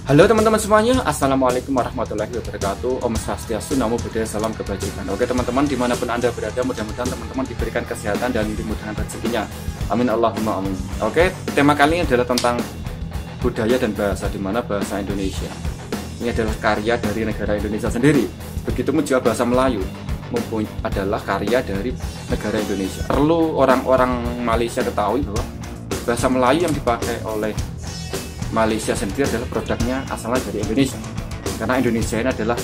Halo teman-teman semuanya, Assalamualaikum warahmatullahi wabarakatuh. Om Swastiastu, Namo Buddhaya, Salam Kebajikan. Oke teman-teman, dimanapun Anda berada, mudah-mudahan teman-teman diberikan kesehatan dan dimudahkan rezekinya. Amin Allahumma amin. Oke, tema kali ini adalah tentang budaya dan bahasa, di mana bahasa Indonesia ini adalah karya dari negara Indonesia sendiri. Begitupun juga bahasa Melayu adalah karya dari negara Indonesia. Perlu orang-orang Malaysia ketahui bahwa bahasa Melayu yang dipakai oleh Malaysia sendiri adalah produknya asalnya dari Indonesia, karena Indonesia ini adalah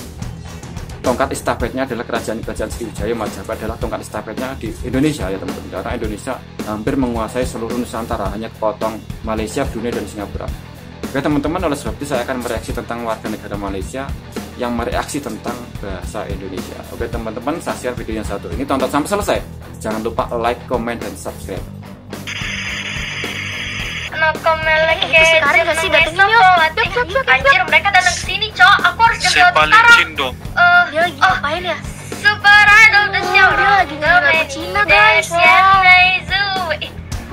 tongkat estafetnya, adalah kerajaan Sriwijaya Majapahit adalah tongkat estafetnya di Indonesia ya teman-teman, karena Indonesia hampir menguasai seluruh Nusantara, hanya kepotong Malaysia, Brunei dan Singapura. Oke teman-teman, oleh sebab itu saya akan mereaksi tentang warga negara Malaysia yang mereaksi tentang bahasa Indonesia. Oke teman-teman, saksikan video yang satu ini, tonton sampai selesai. Jangan lupa like, comment, dan subscribe. Sekarang gak sih datengin yuk. Anjir, mereka datang ke sini, Cok. Aku harus jaga sekarang. Dia lagi ngapain ya? Separado the show. Dia lagi ngeliat Cina guys. Oh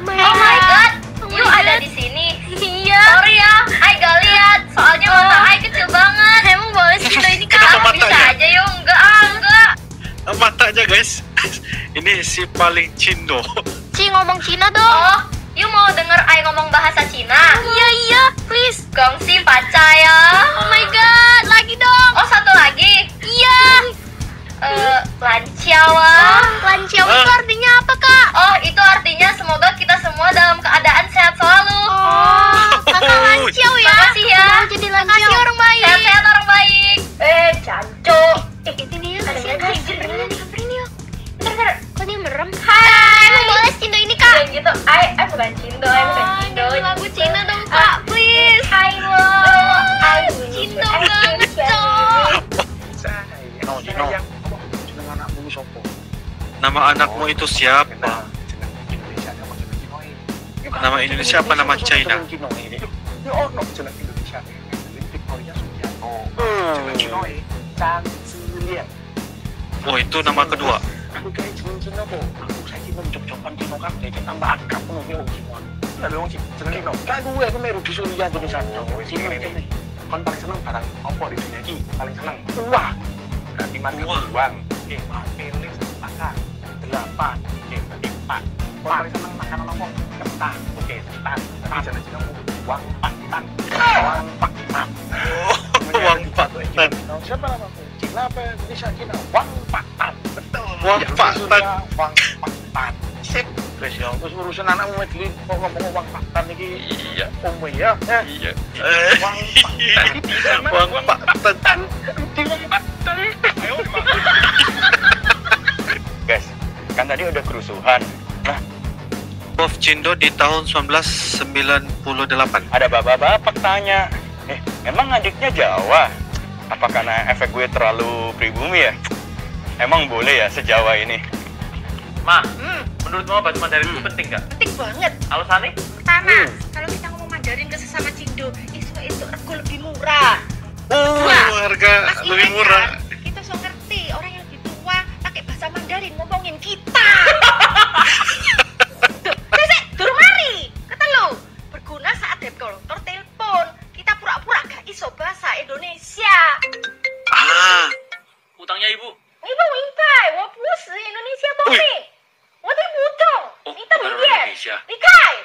my god, you ada di sini. Iya. Sorry ya, I gak lihat. Soalnya mata I kecil banget. Emang boleh sih kita ini Kamu kak? bisa aja yuk, enggak. Matanya guys, ini si paling cindo. Ci ngomong Cina dong. Oh, you mau denger I ngomong bahasa Cina? Iya, please. Gongsi pacaya. Oh my god, lagi dong. Oh, satu lagi. Iya. Lanciawa. Lanciau itu artinya apa kak? Oh, itu artinya semoga kita semua dalam keadaan sehat selalu. Oh, kakak lanciau ya. Makasih ya. Mau jadi lanciau orang baik. Sehat-sehat orang baik. Canco. Itu dia. Ada Kasihan yang guys. lagi. Samperin yuk. Bentar. Kok dia merem? Hai. Emang boleh Cindo ini kak? Kayak gitu. I bukan Cindo, I bukan Cindo. Nyanyi lagu Cina dong kak, please. Hai lo. Cindo banget cok. Nama anakmu itu siapa? Nama Indonesia apa nama China? Oh itu nama kedua. Kon paling seneng barang apa di dunia ini? Paling seneng uang. Berarti mas uang. Pilih pakai 8. Berarti 4. Kon paling seneng makanan apa? Kentang. Oke, kentang. Tapi jangan kamu uang paktan. Uang paktan. Uang paktan. Siapa namamu? Cina apa Indonesia? Cina. Uang paktan. Betul. Uang paktan. Uang paktan. Sip. Terus urusan anakmu medlin kok ngomong uang paktan iki. Iya. Ya. Iya. Uang paktan. Uang paktan. Guys, kan tadi udah kerusuhan. Nah, Prof Cindo di tahun 1998. ada bapak-bapak tanya, emang adiknya Jawa? Apa karena efek gue terlalu pribumi ya? Emang boleh ya sejawa ini? Ma, menurut Mama bahasa Mandarin itu penting nggak? Penting banget. Alasannya? Pertama, kalau kita ngomong Mandarin ke sesama Cindo, itu rego lebih murah. Harga lebih murah. Kita so ngerti orang yang lebih tua pakai bahasa Mandarin ngomongin kita. Durung mari. Kata lo, berguna saat debt collector telepon. Kita pura-pura gak iso bahasa Indonesia. Utangnya Ibu? Ibu wintai, wo pusi Indonesia topi. Wo de budong. Kita bukan orang biar. Indonesia. Likai.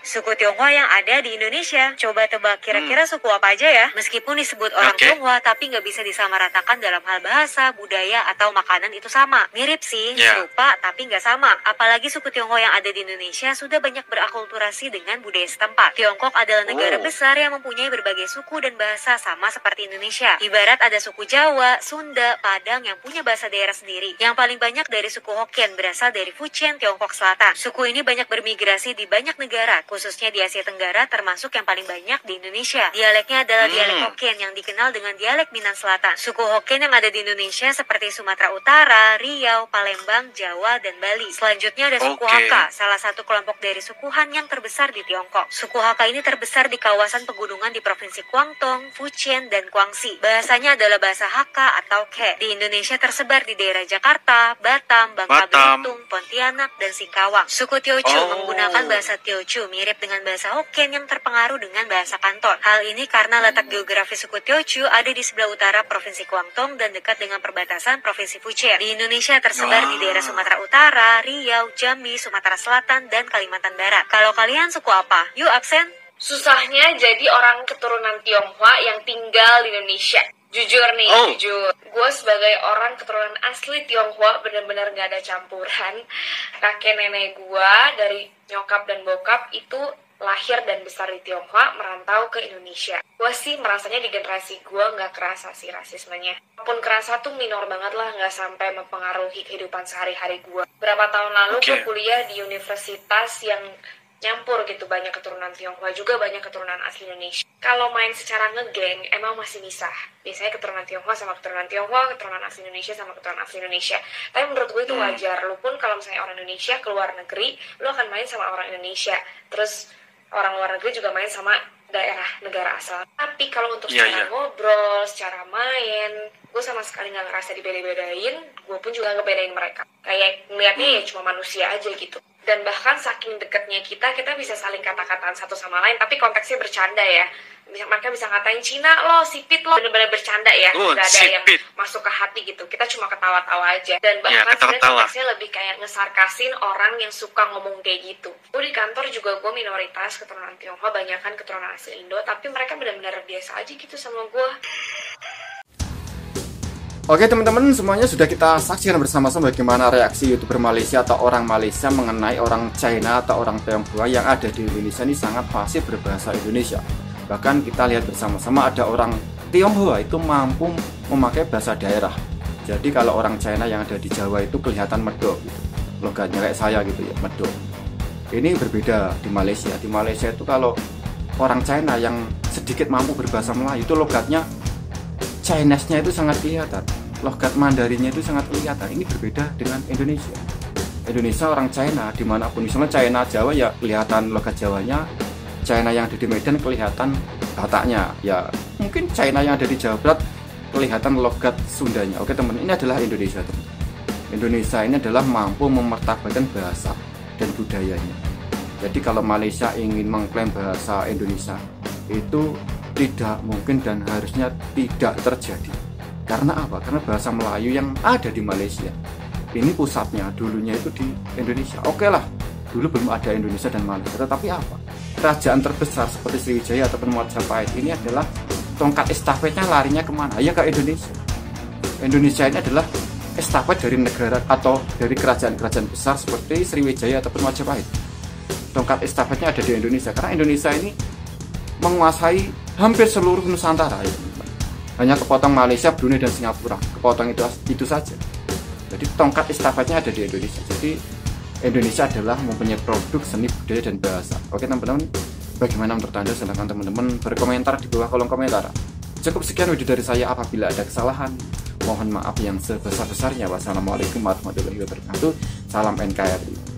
Suku Tionghoa yang ada di Indonesia. Coba tebak kira-kira suku apa aja ya? Meskipun disebut orang Oke. Tionghoa, tapi nggak bisa disamaratakan dalam hal bahasa, budaya, atau makanan itu sama. Mirip sih, Ya. serupa, tapi nggak sama. Apalagi suku Tionghoa yang ada di Indonesia sudah banyak berakulturasi dengan budaya setempat. Tiongkok adalah negara besar yang mempunyai berbagai suku dan bahasa sama seperti Indonesia. Ibarat ada suku Jawa, Sunda, Padang yang punya bahasa daerah sendiri. Yang paling banyak dari suku Hokkien berasal dari Fujian, Tiongkok Selatan. Suku ini banyak bermigrasi di banyak negara, khususnya di Asia Tenggara, termasuk yang paling banyak di Indonesia. Dialeknya adalah dialek Hokkien yang dikenal dengan dialek Minang Selatan. Suku Hokkien yang ada di Indonesia seperti Sumatera Utara, Riau, Palembang, Jawa, dan Bali. Selanjutnya ada suku Oke. Hakka, salah satu kelompok dari suku Han yang terbesar di Tiongkok. Suku Hakka ini terbesar di kawasan pegunungan di Provinsi Guangdong, Fujian, dan Guangxi. Bahasanya adalah bahasa Hakka atau Ke. Di Indonesia tersebar di daerah Jakarta, Batam, Bangka Batam. Belitung, Pontianak, dan Singkawang. Suku Teochew Oh. menggunakan bahasa Teochew mirip dengan bahasa Hokkien yang terpengaruh dengan bahasa Kanton. Hal ini karena letak geografis suku Teochew ada di sebelah utara Provinsi Guangdong dan dekat dengan perbatasan Provinsi Fujian. Di Indonesia tersebar di daerah Sumatera Utara, Riau, Jambi, Sumatera Selatan, dan Kalimantan Barat. Kalau kalian suku apa? Yuk absen! Susahnya jadi orang keturunan Tionghoa yang tinggal di Indonesia. Jujur nih, jujur. Gue sebagai orang keturunan asli Tionghoa benar-benar gak ada campuran. Kakek nenek gue dari nyokap dan bokap itu lahir dan besar di Tionghoa, merantau ke Indonesia. Gue sih merasanya di generasi gue gak kerasa sih rasismenya. Walaupun kerasa tuh minor banget lah, gak sampai mempengaruhi kehidupan sehari-hari gue. Berapa tahun lalu gue kuliah di universitas yang nyampur gitu, banyak keturunan Tionghoa juga banyak keturunan asli Indonesia. Kalau main secara ngegeng emang masih misah. Biasanya keturunan Tionghoa sama keturunan Tionghoa, keturunan asli Indonesia sama keturunan asli Indonesia. Tapi menurut gue itu wajar. Lu pun kalau misalnya orang Indonesia keluar negeri, lu akan main sama orang Indonesia. Terus orang luar negeri juga main sama daerah negara asal. Tapi kalau untuk secara ngobrol, secara main, gue sama sekali nggak ngerasa dibeda-bedain. Gue pun juga ngebedain mereka. Kayak ngeliatnya ya cuma manusia aja gitu. Dan bahkan saking dekatnya kita bisa saling kata-kataan satu sama lain, tapi konteksnya bercanda ya. Mereka bisa ngatain Cina lo, sipit lo, bener-bener bercanda ya. Gak ada yang masuk ke hati gitu. Kita cuma ketawa-tawa aja. Dan bahkan sebenarnya konteksnya lebih kayak ngesarkasin orang yang suka ngomong kayak gitu. Gue di kantor juga gue minoritas keturunan Tionghoa, banyakan keturunan asli Indo, tapi mereka benar-benar biasa aja gitu sama gue. Oke teman-teman, semuanya sudah kita saksikan bersama-sama bagaimana reaksi YouTuber Malaysia atau orang Malaysia mengenai orang China atau orang Tionghoa yang ada di Indonesia ini sangat fasih berbahasa Indonesia. Bahkan kita lihat bersama-sama ada orang Tionghoa itu mampu memakai bahasa daerah. Jadi kalau orang China yang ada di Jawa itu kelihatan medok gitu. Logatnya kayak saya gitu ya, medok. Ini berbeda di Malaysia. Di Malaysia itu kalau orang China yang sedikit mampu berbahasa Melayu itu logatnya Chinese-nya itu sangat kelihatan, logat Mandarinnya itu sangat kelihatan. Ini berbeda dengan Indonesia. Indonesia orang China dimanapun, misalnya China Jawa ya kelihatan logat Jawanya, China yang ada di Medan kelihatan Bataknya, ya mungkin China yang ada di Jawa Barat kelihatan logat Sundanya. Oke teman, ini adalah Indonesia teman. Indonesia ini adalah mampu memartabatkan bahasa dan budayanya. Jadi kalau Malaysia ingin mengklaim bahasa Indonesia itu tidak mungkin dan harusnya tidak terjadi. Karena apa? Karena bahasa Melayu yang ada di Malaysia ini pusatnya dulunya itu di Indonesia. Oke lah, dulu belum ada Indonesia dan Malaysia, tetapi apa? Kerajaan terbesar seperti Sriwijaya ataupun Majapahit ini adalah tongkat estafetnya larinya kemana? Ya ke Indonesia. Indonesia ini adalah estafet dari negara atau dari kerajaan-kerajaan besar seperti Sriwijaya ataupun Majapahit. Tongkat estafetnya ada di Indonesia karena Indonesia ini menguasai hampir seluruh Nusantara ya. Hanya kepotong Malaysia, Brunei dan Singapura, kepotong itu saja. Jadi tongkat estafetnya ada di Indonesia. Jadi Indonesia adalah mempunyai produk seni budaya dan bahasa. Oke teman-teman, bagaimana menurut Anda? Silahkan teman-teman berkomentar di bawah kolom komentar. Cukup sekian video dari saya. Apabila ada kesalahan, mohon maaf yang sebesar-besarnya. Wassalamualaikum warahmatullahi wabarakatuh. Salam NKRI.